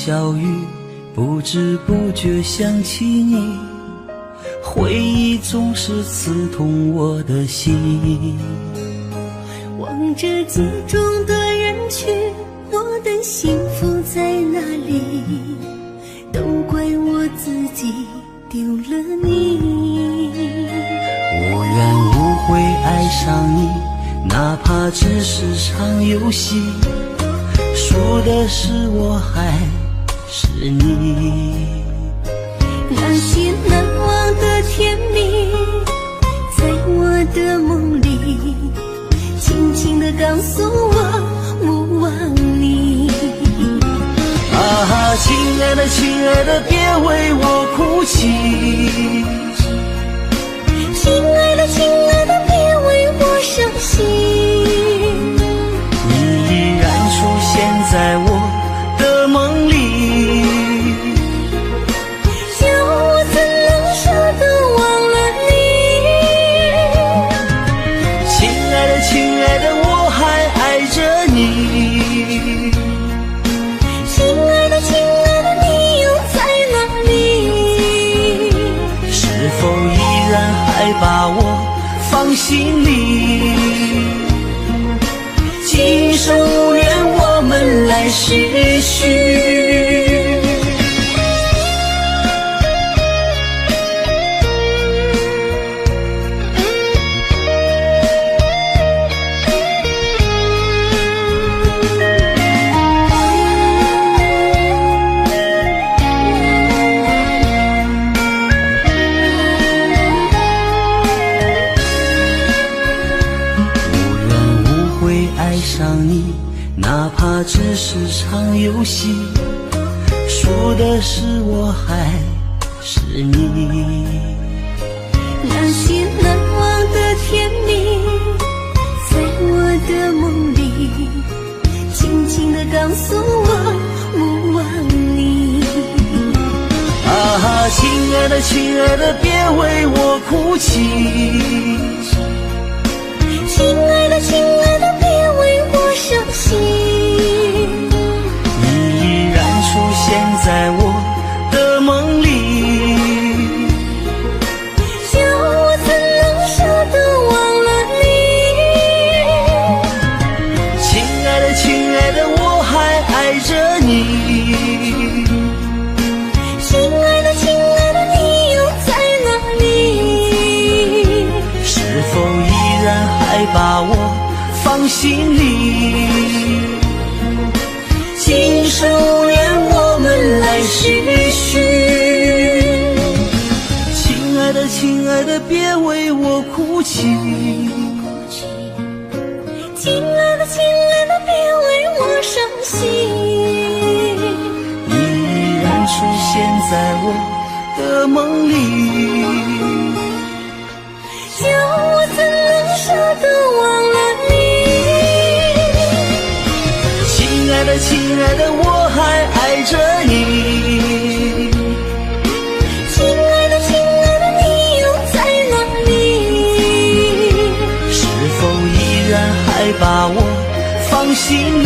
小雨，不知不觉想起你，回忆总是刺痛我的心。望着镜中的人群，我的幸福在哪里？都怪我自己丢了你。我愿无悔爱上你，哪怕只是场游戏，输的是我还是你。那些难忘的甜蜜，在我的梦里轻轻地告诉我勿忘你。啊，亲爱的亲爱的，别为我哭泣，亲爱的亲爱的，别为我伤心。你依然出现在我的梦里，叫我怎能舍得忘了你。亲爱的亲爱的，我还爱着你。亲爱的亲爱的，你又在哪里？是否依然还把我放心里？今生无缘，我们来世续。爱上你，哪怕只是场游戏，输的是我还是你。那些难忘的甜蜜，在我的梦里轻轻地告诉我勿忘你。啊，亲爱的亲爱的，别为我哭泣，亲爱的亲爱的，别为我伤心。你依然出现在我的梦里，叫我怎能舍得忘了你。亲爱的亲爱的，我还爱着你。亲爱的亲爱的，你又在哪里？是否依然还把我放心里？今生无缘，我们来世续。亲爱的亲爱的，别为我哭泣，亲爱的亲爱的，别为我伤心。你依然出现在我的梦里，叫我怎能舍得忘了你。亲爱的亲爱的，我还爱着你。亲爱的亲爱的，你又在哪里？是否依然还把我放心里？